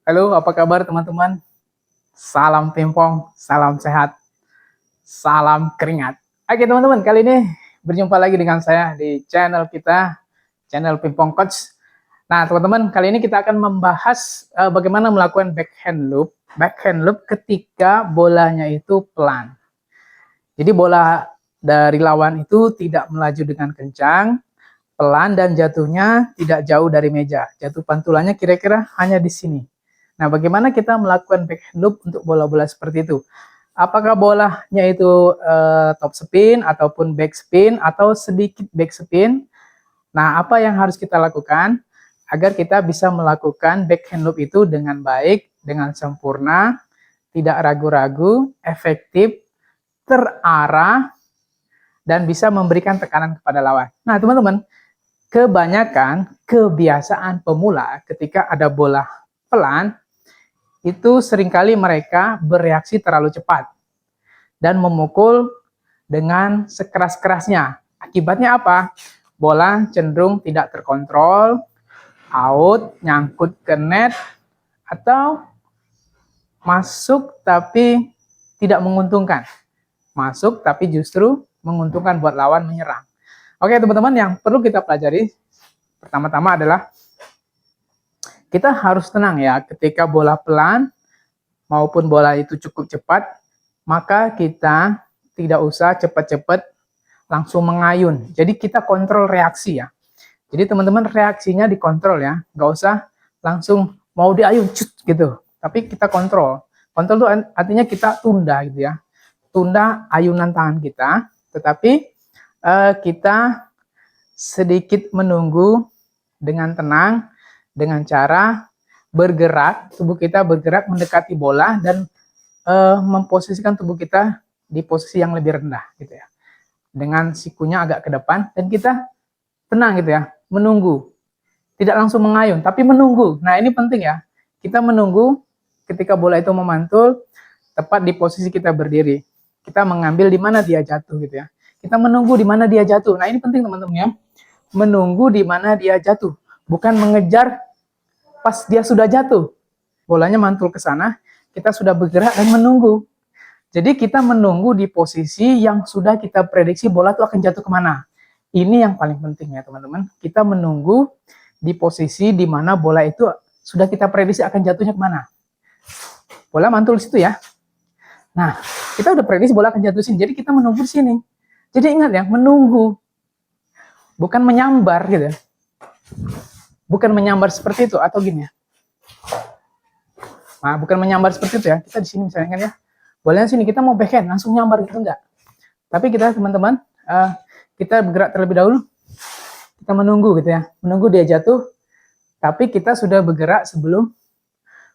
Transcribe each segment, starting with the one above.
Halo, apa kabar teman-teman? Salam pimpong, salam sehat, salam keringat. Oke teman-teman, kali ini berjumpa lagi dengan saya di channel kita, channel Pimpong Coach. Nah teman-teman, kali ini kita akan membahas bagaimana melakukan backhand loop. Backhand loop ketika bolanya itu pelan. Jadi bola dari lawan itu tidak melaju dengan kencang, pelan dan jatuhnya tidak jauh dari meja. Jatuh pantulannya kira-kira hanya di sini. Nah, bagaimana kita melakukan backhand loop untuk bola-bola seperti itu? Apakah bolanya itu top spin ataupun back spin atau sedikit back spin? Nah, apa yang harus kita lakukan agar kita bisa melakukan backhand loop itu dengan baik, dengan sempurna, tidak ragu-ragu, efektif, terarah, dan bisa memberikan tekanan kepada lawan. Nah, teman-teman, kebanyakan kebiasaan pemula ketika ada bola pelan, itu seringkali mereka bereaksi terlalu cepat dan memukul dengan sekeras-kerasnya. Akibatnya apa? Bola cenderung tidak terkontrol, out, nyangkut ke net, atau masuk tapi tidak menguntungkan. Masuk tapi justru menguntungkan buat lawan menyerang. Oke teman-teman, yang perlu kita pelajari pertama-tama adalah kita harus tenang ya ketika bola pelan maupun bola itu cukup cepat, maka kita tidak usah cepat-cepat langsung mengayun. Jadi kita kontrol reaksi ya. Jadi teman-teman reaksinya dikontrol ya, nggak usah langsung mau diayun cut gitu. Tapi kita kontrol. Kontrol itu artinya kita tunda gitu ya. Tunda ayunan tangan kita, tetapi kita sedikit menunggu dengan tenang, dengan cara bergerak, tubuh kita bergerak mendekati bola dan memposisikan tubuh kita di posisi yang lebih rendah gitu ya. Dengan sikunya agak ke depan dan kita tenang gitu ya, menunggu. Tidak langsung mengayun, tapi menunggu. Nah, ini penting ya. Kita menunggu ketika bola itu memantul tepat di posisi kita berdiri. Kita mengambil di mana dia jatuh gitu ya. Kita menunggu di mana dia jatuh. Nah, ini penting teman-teman ya. Menunggu di mana dia jatuh, bukan mengejar pas dia sudah jatuh. Bolanya mantul ke sana, kita sudah bergerak dan menunggu. Jadi kita menunggu di posisi yang sudah kita prediksi bola itu akan jatuh kemana. Ini yang paling penting ya teman-teman. Kita menunggu di posisi di mana bola itu sudah kita prediksi akan jatuhnya kemana. Bola mantul di situ ya. Nah, kita udah prediksi bola akan jatuh sini. Jadi kita menunggu di sini. Jadi ingat ya, menunggu. Bukan menyambar gitu ya. Bukan menyambar seperti itu atau gini ya. Nah, bukan menyambar seperti itu ya. Kita di sini misalnya kan ya. Bolanya sini kita mau backhand langsung nyambar gitu enggak. Tapi kita teman-teman kita bergerak terlebih dahulu. Kita menunggu gitu ya. Menunggu dia jatuh. Tapi kita sudah bergerak sebelum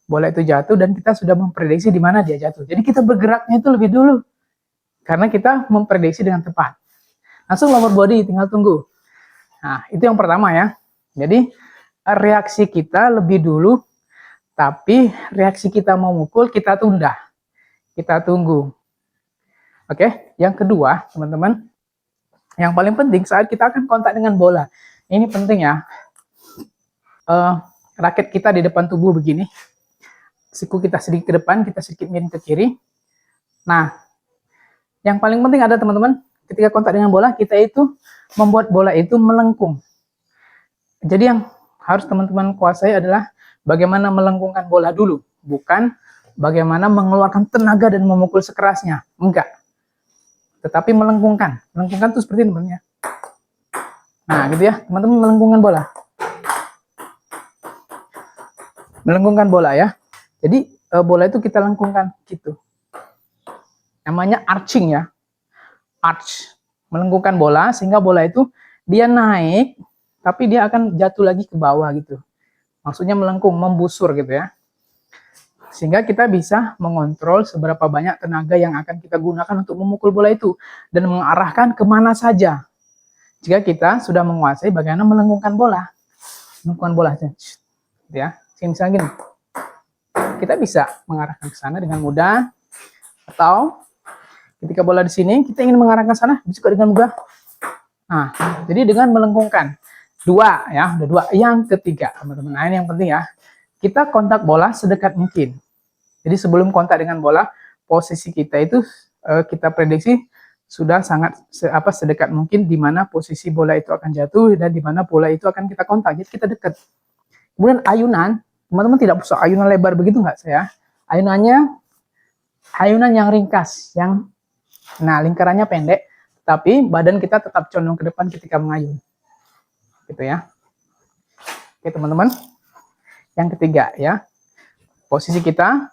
bola itu jatuh dan kita sudah memprediksi di mana dia jatuh. Jadi kita bergeraknya itu lebih dulu. Karena kita memprediksi dengan tepat. Langsung lower body tinggal tunggu. Nah, itu yang pertama ya. Jadi reaksi kita lebih dulu, tapi reaksi kita mau mukul kita tunda. Kita tunggu. Oke, yang kedua, teman-teman, yang paling penting saat kita akan kontak dengan bola. Ini penting ya. Raket kita di depan tubuh begini. Siku kita sedikit ke depan, kita sedikit miring ke kiri. Nah, yang paling penting ada teman-teman, ketika kontak dengan bola, kita itu membuat bola itu melengkung. Jadi yang harus teman-teman kuasai adalah bagaimana melengkungkan bola dulu, bukan bagaimana mengeluarkan tenaga dan memukul sekerasnya. Enggak. Tetapi melengkungkan. Melengkungkan itu seperti ini teman-teman ya. Nah, gitu ya. Teman-teman melengkungkan bola. Melengkungkan bola ya. Jadi bola itu kita lengkungkan gitu. Namanya arching ya. Arch. Melengkungkan bola sehingga bola itu dia naik tapi dia akan jatuh lagi ke bawah gitu. Maksudnya melengkung, membusur gitu ya. Sehingga kita bisa mengontrol seberapa banyak tenaga yang akan kita gunakan untuk memukul bola itu dan mengarahkan kemana saja. Jika kita sudah menguasai bagaimana melengkungkan bola. Melengkungkan bola ya. Misalnya gini. Kita bisa mengarahkan ke sana dengan mudah atau ketika bola di sini kita ingin mengarahkan ke sana bisa dengan mudah. Nah, jadi dengan melengkungkan. Dua ya, udah dua. Yang ketiga, teman-teman. Nah, ini yang penting ya. kita kontak bola sedekat mungkin. Jadi sebelum kontak dengan bola, posisi kita itu kita prediksi sudah sangat sedekat mungkin di mana posisi bola itu akan jatuh dan di mana bola itu akan kita kontak. Jadi kita dekat. Kemudian ayunan, teman-teman tidak usah ayunan lebar begitu nggak saya? Ayunannya ayunan yang ringkas, lingkarannya pendek, tapi badan kita tetap condong ke depan ketika mengayun. Gitu ya. Oke teman-teman. Yang ketiga ya, posisi kita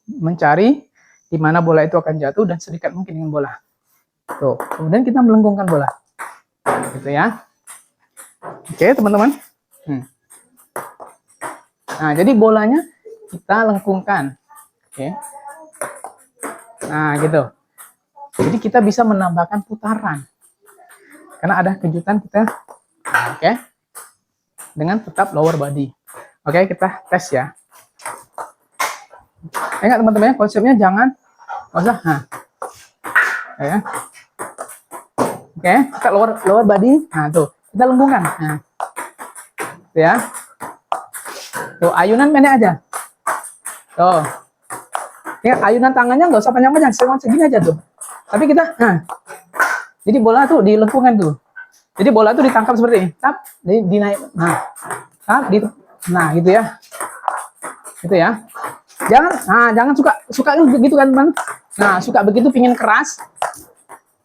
mencari di mana bola itu akan jatuh dan sedekat mungkin dengan bola. Tuh, kemudian kita melengkungkan bola. Gitu ya. Oke teman-teman. Nah, jadi bolanya kita lengkungkan. Oke. Nah, gitu. Jadi kita bisa menambahkan putaran. Karena ada kejutan kita. Oke. Dengan tetap lower body. Oke, kita tes ya. Ingat teman-teman, konsepnya jangan usah. Nah. Ya. Oke, kita lower body. Nah, tuh. Kita lengkungkan. Nah. Tuh ya. Tuh, ayunan pendek aja. Tuh. Ya, ayunan tangannya nggak usah panjang-panjang, segini aja tuh. Tapi kita, jadi bola tuh dilengkungkan tuh. Jadi bola tuh ditangkap seperti ini. Tap, dinaik. Nah, tap, nah gitu ya. Gitu ya. Jangan suka gitu kan teman. Nah, suka begitu pingin keras,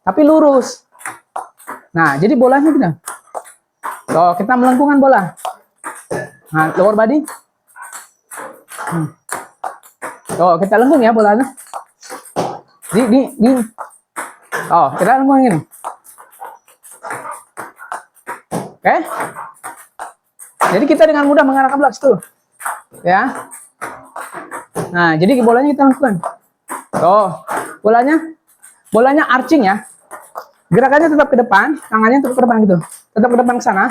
tapi lurus. Nah, jadi bolanya gitu. Tuh, kita melengkungkan bola. Nah, lower body. Tuh, kita lengkung ya bolanya. Oh, kita lengkung gini. Oke. Jadi kita dengan mudah mengarahkan bola tuh. Ya. Nah, jadi bolanya kita lengkungkan. Tuh, bolanya arching ya. Gerakannya tetap ke depan, tangannya tetap ke depan gitu. Tetap ke depan ke sana.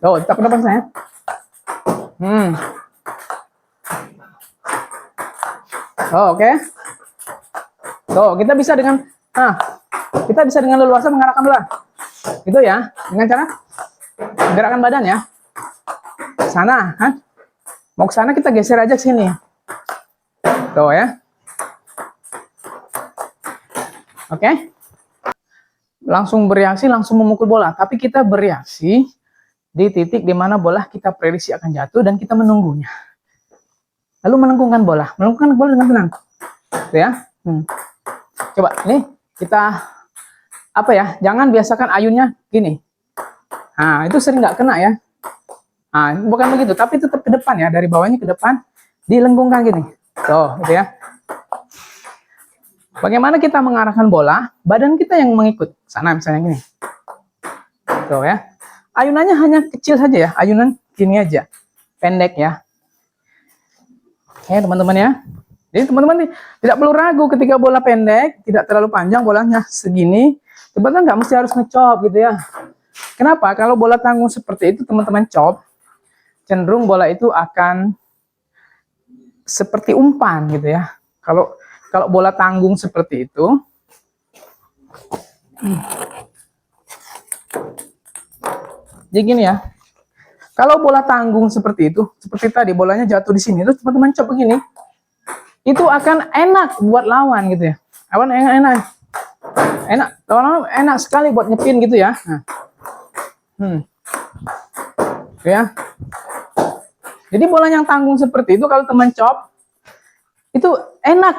Tuh, tetap ke depan saya. Oh, oke. Tuh, kita bisa dengan leluasa mengarahkan bola. Gitu ya, dengan cara gerakan badan ya. Sana, kan? Mau ke sana kita geser aja ke sini. Tuh ya. Oke. Langsung bereaksi, langsung memukul bola, tapi kita bereaksi di titik di mana bola kita prediksi akan jatuh dan kita menunggunya. Lalu melengkungkan bola dengan tenang. Gitu ya. Coba nih kita jangan biasakan ayunnya gini. Nah, itu sering nggak kena ya. Nah, bukan begitu, tapi tetap ke depan ya, dari bawahnya ke depan, dilengkungkan gini. Tuh, gitu ya. Bagaimana kita mengarahkan bola, badan kita yang mengikut. Sana misalnya gini. Tuh ya. Ayunannya hanya kecil saja ya, ayunan gini aja. Pendek ya. Oke, teman-teman ya. Jadi teman-teman tidak perlu ragu ketika bola pendek, tidak terlalu panjang, bolanya segini. Teman-teman nggak mesti harus ngecop gitu ya. Kenapa? Kalau bola tanggung seperti itu teman-teman cop, cenderung bola itu akan seperti umpan gitu ya. Kalau bola tanggung seperti itu, jadi gini ya. Kalau bola tanggung seperti itu, seperti tadi bolanya jatuh di sini, terus teman-teman cop begini, itu akan enak buat lawan gitu ya. Enak sekali buat nyepin gitu ya. Ya. Jadi bola yang tanggung seperti itu kalau teman cop itu enak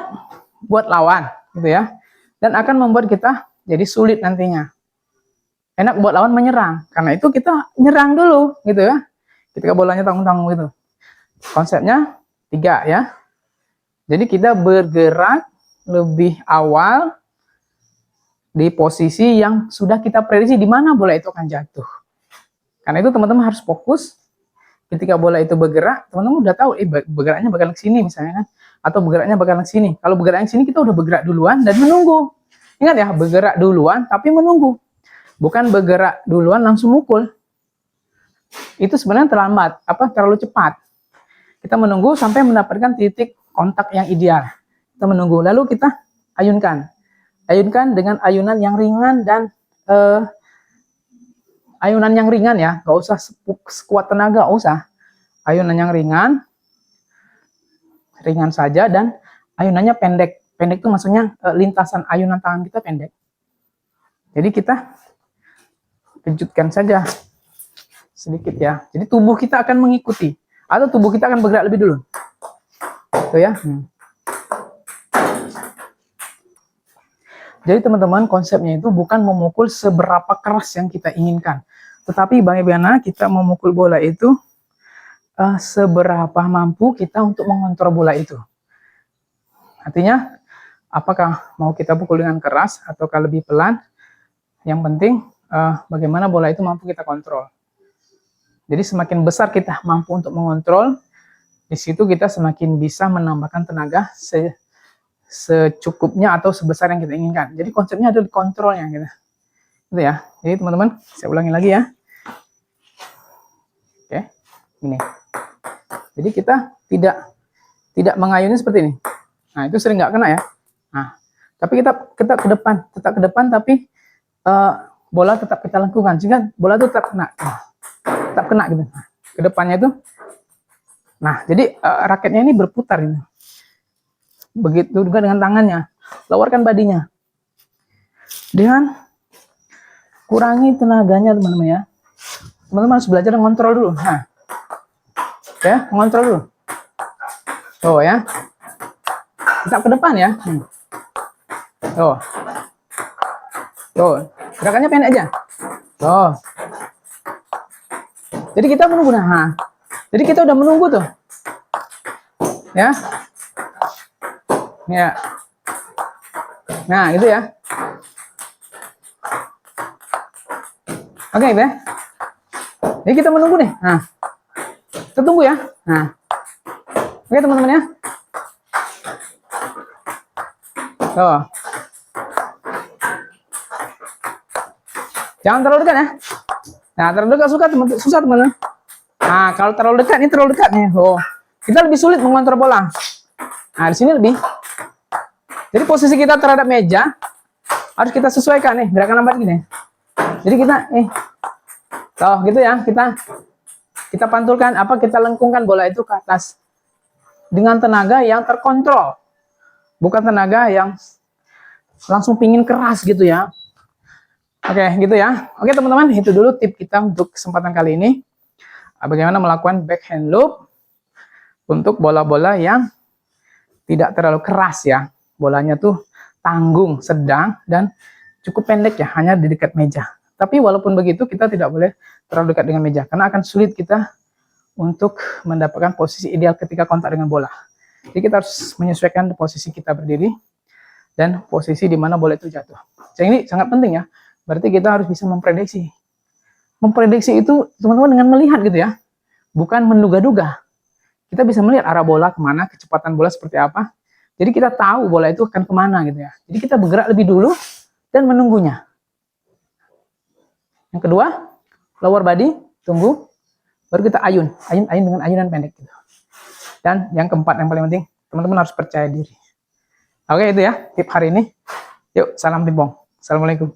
buat lawan gitu ya. Dan akan membuat kita jadi sulit nantinya. Enak buat lawan menyerang. Karena itu kita nyerang dulu gitu ya. Ketika bolanya tanggung-tanggung gitu. Konsepnya 3 ya. Jadi kita bergerak lebih awal di posisi yang sudah kita prediksi di mana bola itu akan jatuh. Karena itu teman-teman harus fokus ketika bola itu bergerak, teman-teman udah tahu bergeraknya bakal ke sini misalnya kan, atau bergeraknya bakal ke sini. Kalau bergeraknya ke sini kita udah bergerak duluan dan menunggu. Ingat ya, bergerak duluan tapi menunggu. Bukan bergerak duluan langsung mukul. Itu sebenarnya terlambat, terlalu cepat. Kita menunggu sampai mendapatkan titik kontak yang ideal. Kita menunggu, lalu kita ayunkan. Ayunkan dengan ayunan yang ringan dan ayunan yang ringan ya, nggak usah sekuat tenaga, nggak usah. Ayunan yang ringan, ringan saja, dan ayunannya pendek. Pendek itu maksudnya lintasan ayunan tangan kita pendek. Jadi kita kejutkan saja sedikit ya. Jadi tubuh kita akan mengikuti, atau tubuh kita akan bergerak lebih dulu. Tuh ya. Jadi teman-teman, konsepnya itu bukan memukul seberapa keras yang kita inginkan, tetapi bagaimana kita memukul bola itu seberapa mampu kita untuk mengontrol bola itu. Artinya, apakah mau kita pukul dengan keras ataukah lebih pelan, yang penting bagaimana bola itu mampu kita kontrol. Jadi semakin besar kita mampu untuk mengontrol, di situ kita semakin bisa menambahkan tenaga secukupnya atau sebesar yang kita inginkan. Jadi konsepnya adalah kontrolnya gitu. Gitu ya. Jadi teman-teman, saya ulangi lagi ya. Oke, ini. Jadi kita tidak mengayunnya seperti ini. Nah, itu sering nggak kena ya. Nah, tapi kita tetap ke depan, tapi bola tetap kita lengkungkan, sehingga bola itu tetap kena gitu. Nah, ke depannya itu. Nah, jadi raketnya ini berputar ini. Begitu juga dengan tangannya, keluarkan badinya, dengan kurangi tenaganya teman-teman ya. Teman-teman harus belajar mengontrol dulu. Nah, ya, mengontrol dulu. Oh ya, tetap ke depan ya. Oh, gerakannya pendek aja. Oh, jadi kita menunggu. Nah, jadi kita udah menunggu tuh, ya. Ya. Nah, gitu ya. Oke, gitu ya. Jadi kita menunggu nih. Nah, kita tunggu ya. Nah, oke teman-teman ya. Oh. Jangan terlalu dekat ya. Nah, terlalu dekat susah teman-teman. Nah, kalau terlalu dekat, ini terlalu dekat nih. Oh, kita lebih sulit mengontrol bola. Nah, di sini lebih. Jadi posisi kita terhadap meja harus kita sesuaikan nih, gerakan lambat gini. Jadi kita gitu ya, kita pantulkan kita lengkungkan bola itu ke atas dengan tenaga yang terkontrol. Bukan tenaga yang langsung pingin keras gitu ya. Oke, gitu ya. Oke, teman-teman, itu dulu tip kita untuk kesempatan kali ini. Bagaimana melakukan backhand loop untuk bola-bola yang tidak terlalu keras ya. Bolanya tuh tanggung, sedang, dan cukup pendek ya, hanya di dekat meja. Tapi walaupun begitu, kita tidak boleh terlalu dekat dengan meja, karena akan sulit kita untuk mendapatkan posisi ideal ketika kontak dengan bola. Jadi kita harus menyesuaikan posisi kita berdiri, dan posisi di mana bola itu jatuh. Jadi ini sangat penting ya, berarti kita harus bisa memprediksi. Memprediksi itu teman-teman dengan melihat gitu ya, bukan menduga-duga. Kita bisa melihat arah bola kemana, kecepatan bola seperti apa. Jadi kita tahu bola itu akan kemana gitu ya. Jadi kita bergerak lebih dulu dan menunggunya. Yang kedua, lower body, tunggu. Baru kita ayun dengan ayunan pendek gitu. Dan yang keempat yang paling penting, teman-teman harus percaya diri. Oke, itu ya tip hari ini. Yuk, salam pimpong. Assalamualaikum.